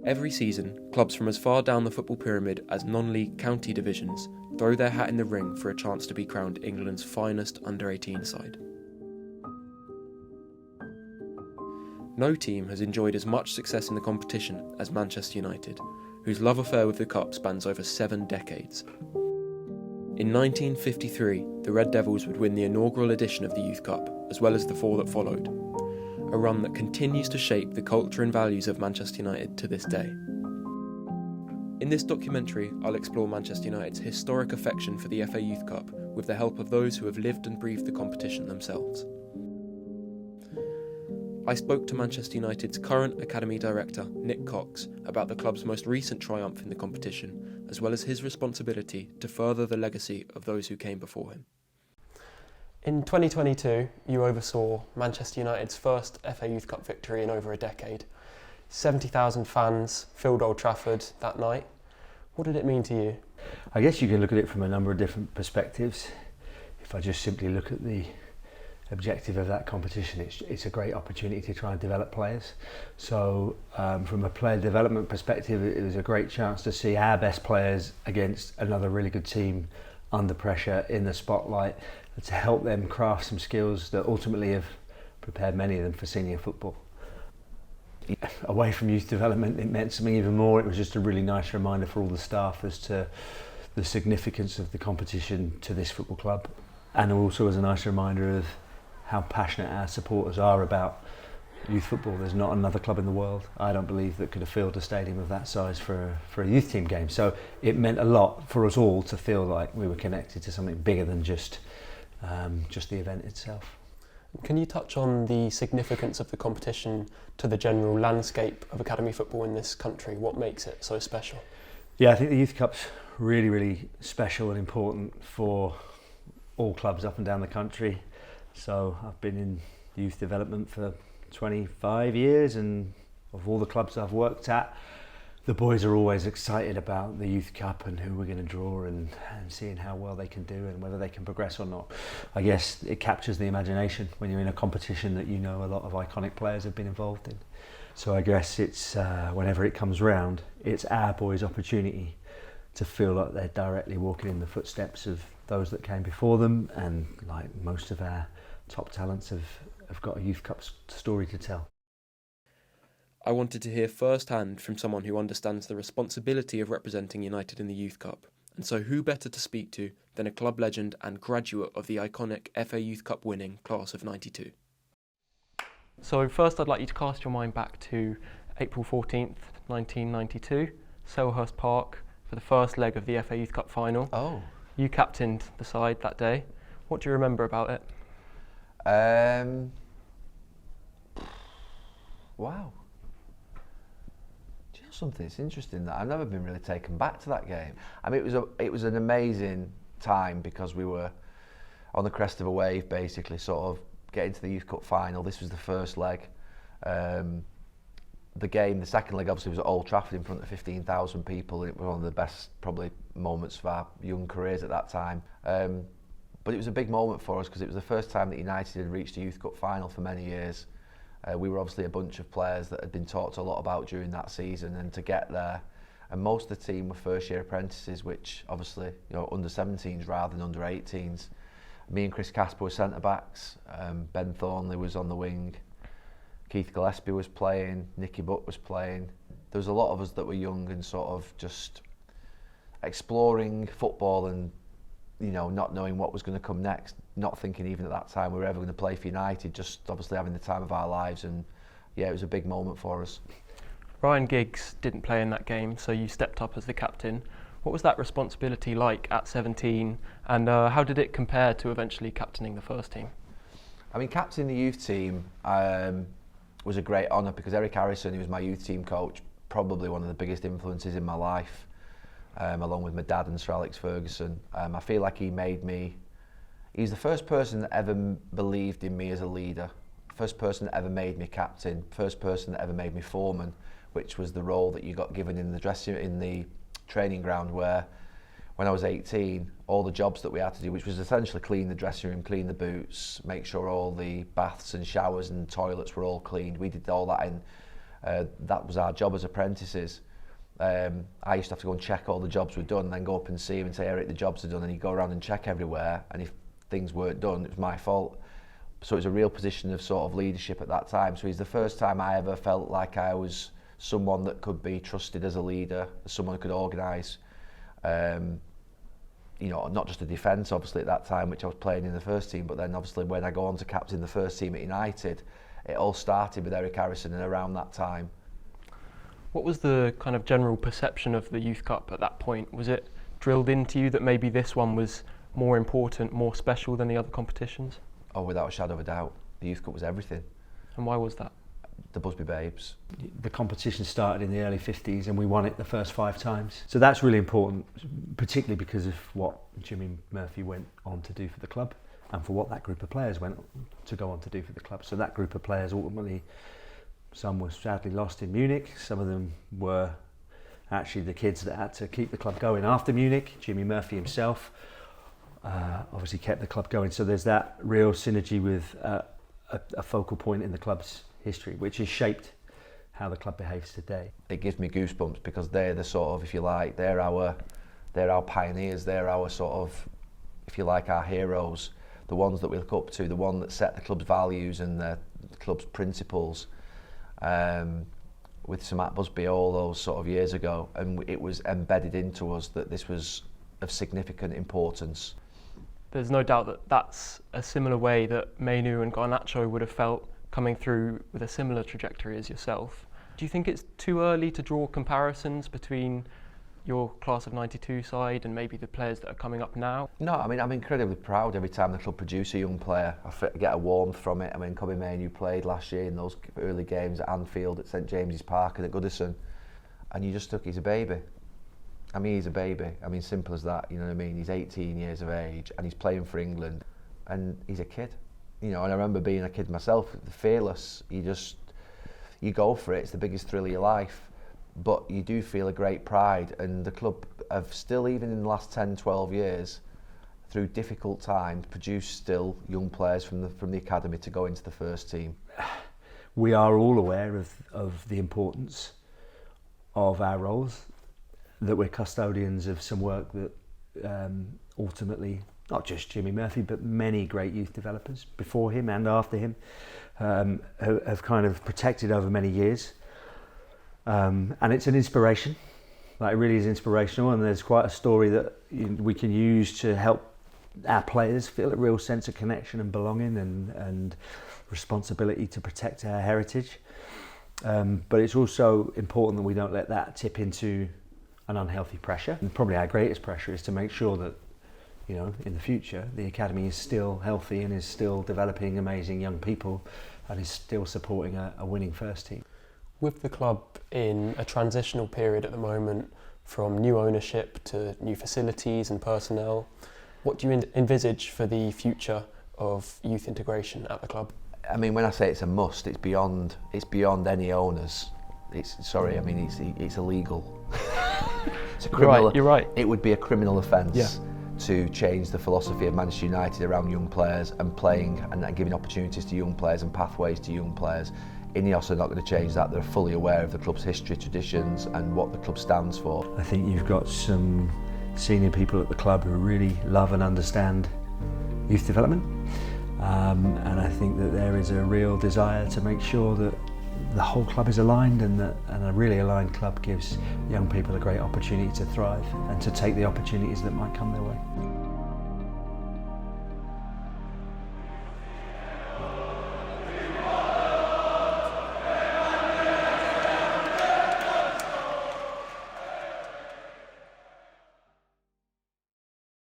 Every season, clubs from as far down the football pyramid as non-league county divisions throw their hat in the ring for a chance to be crowned England's finest under-18 side. No team has enjoyed as much success in the competition as Manchester United, whose love affair with the Cup spans over 7 decades. In 1953, the Red Devils would win the inaugural edition of the Youth Cup, as well as the 4 that followed, a run that continues to shape the culture and values of Manchester United to this day. In this documentary, I'll explore Manchester United's historic affection for the FA Youth Cup with the help of those who have lived and breathed the competition themselves. I spoke to Manchester United's current Academy Director, Nick Cox, about the club's most recent triumph in the competition, as well as his responsibility to further the legacy of those who came before him. In 2022, you oversaw Manchester United's first FA Youth Cup victory in over a decade. 70,000 fans filled Old Trafford that night. What did it mean to you? I guess you can look at it from a number of different perspectives. If I just simply look at the objective of that competition, it's a great opportunity to try and develop players. So from a player development perspective, it was a great chance to see our best players against another really good team under pressure in the spotlight, to help them craft some skills that ultimately have prepared many of them for senior football. Away from youth development, it meant something even more. It was just a really nice reminder for all the staff as to the significance of the competition to this football club, and also as a nice reminder of how passionate our supporters are about youth football. There's not another club in the world, I don't believe, that could have filled a stadium of that size for a youth team game. So it meant a lot for us all to feel like we were connected to something bigger than just the event itself. Can you touch on the significance of the competition to the general landscape of academy football in this country? What makes it so special? Yeah, I think the Youth Cup's really, really special and important for all clubs up and down the country. So I've been in youth development for 25 years, and of all the clubs I've worked at, the boys are always excited about the Youth Cup and who we're going to draw and seeing how well they can do and whether they can progress or not. I guess it captures the imagination when you're in a competition that you know a lot of iconic players have been involved in. So I guess it's whenever it comes round, it's our boys' opportunity to feel like they're directly walking in the footsteps of those that came before them, and like most of our top talents have got a Youth Cup story to tell. I wanted to hear firsthand from someone who understands the responsibility of representing United in the Youth Cup, and so who better to speak to than a club legend and graduate of the iconic FA Youth Cup winning class of '92. So first I'd like you to cast your mind back to April 14th, 1992, Selhurst Park, for the first leg of the FA Youth Cup final. Oh. You captained the side that day. What do you remember about it? Wow. Do you know something? It's interesting that I've never been really taken back to that game. I mean, it was an amazing time because we were on the crest of a wave, basically, sort of getting to the Youth Cup final. This was the first leg. The second leg, obviously, was at Old Trafford in front of 15,000 people. It was one of the best, probably, moments of our young careers at that time. But it was a big moment for us because it was the first time that United had reached a Youth Cup final for many years. We were obviously a bunch of players that had been talked a lot about during that season, and to get there, and most of the team were first-year apprentices, which obviously, you know, under 17s rather than under 18s. Me and Chris Casper were centre-backs, Ben Thornley was on the wing, Keith Gillespie was playing, Nicky Butt was playing. There was a lot of us that were young and sort of just exploring football and, you know, not knowing what was going to come next, not thinking even at that time we were ever going to play for United, just obviously having the time of our lives. And yeah, it was a big moment for us. Ryan Giggs didn't play in that game, so you stepped up as the captain. What was that responsibility like at 17, and how did it compare to eventually captaining the first team? I mean, captaining the youth team was a great honour because Eric Harrison, who was my youth team coach, probably one of the biggest influences in my life, along with my dad and Sir Alex Ferguson. I feel like he's the first person that ever believed in me as a leader, first person that ever made me captain, first person that ever made me foreman, which was the role that you got given in the training ground, where when I was 18, all the jobs that we had to do, which was essentially clean the dressing room, clean the boots, make sure all the baths and showers and toilets were all cleaned. We did all that in That was our job as apprentices. I used to have to go and check all the jobs were done, and then go up and see him and say, Eric, the jobs are done, and he'd go around and check everywhere, and if things weren't done, it was my fault. So it was a real position of sort of leadership at that time. So he's the first time I ever felt like I was someone that could be trusted as a leader, as someone who could organise, you know, not just a defence obviously at that time, which I was playing in the first team, but then obviously when I go on to captain the first team at United, it all started with Eric Harrison and around that time. What was the kind of general perception of the Youth Cup at that point? Was it drilled into you that maybe this one was more important, more special than the other competitions? Oh, without a shadow of a doubt. The Youth Cup was everything. And why was that? The Busby Babes. The competition started in the early 50s and we won it the first 5 times. So that's really important, particularly because of what Jimmy Murphy went on to do for the club and for what that group of players went to go on to do for the club. So that group of players ultimately, some were sadly lost in Munich, some of them were actually the kids that had to keep the club going after Munich. Jimmy Murphy himself obviously kept the club going. So there's that real synergy with a focal point in the club's history, which has shaped how the club behaves today. It gives me goosebumps because they're the sort of, if you like, they're our pioneers, they're our sort of, if you like, our heroes, the ones that we look up to, the one that set the club's values and the club's principles. With Sir Matt Busby all those sort of years ago, and it was embedded into us that this was of significant importance. There's no doubt that that's a similar way that Mainu and Garnacho would have felt coming through with a similar trajectory as yourself. Do you think it's too early to draw comparisons between your class of 92 side and maybe the players that are coming up now? No, I mean, I'm incredibly proud every time the club produce a young player. I get a warmth from it. I mean, Kobe Mainu played last year in those early games at Anfield, at St James's Park and at Goodison, and you just took, he's a baby. I mean, he's a baby. I mean, simple as that, you know what I mean? He's 18 years of age and he's playing for England and he's a kid. You know, and I remember being a kid myself, fearless. You go for it, it's the biggest thrill of your life. But you do feel a great pride, and the club have still, even in the last 10, 12 years, through difficult times, produced still young players from the academy to go into the first team. We are all aware of the importance of our roles, that we're custodians of some work that ultimately, not just Jimmy Murphy, but many great youth developers before him and after him have kind of protected over many years. And it's an inspiration, like it really is inspirational, and there's quite a story that we can use to help our players feel a real sense of connection and belonging and responsibility to protect our heritage. But it's also important that we don't let that tip into an unhealthy pressure. And probably our greatest pressure is to make sure that, you know, in the future, the academy is still healthy and is still developing amazing young people and is still supporting a winning first team. With the club in a transitional period at the moment, from new ownership to new facilities and personnel, what do you envisage for the future of youth integration at the club? I mean, when I say it's a must, it's beyond any owners. It's illegal. It's a criminal. You're right. It would be a criminal offence to change the philosophy of Manchester United around young players and playing and giving opportunities to young players and pathways to young players. Ineos are not going to change that. They're fully aware of the club's history, traditions and what the club stands for. I think you've got some senior people at the club who really love and understand youth development, and I think that there is a real desire to make sure that the whole club is aligned, and a really aligned club gives young people a great opportunity to thrive and to take the opportunities that might come their way.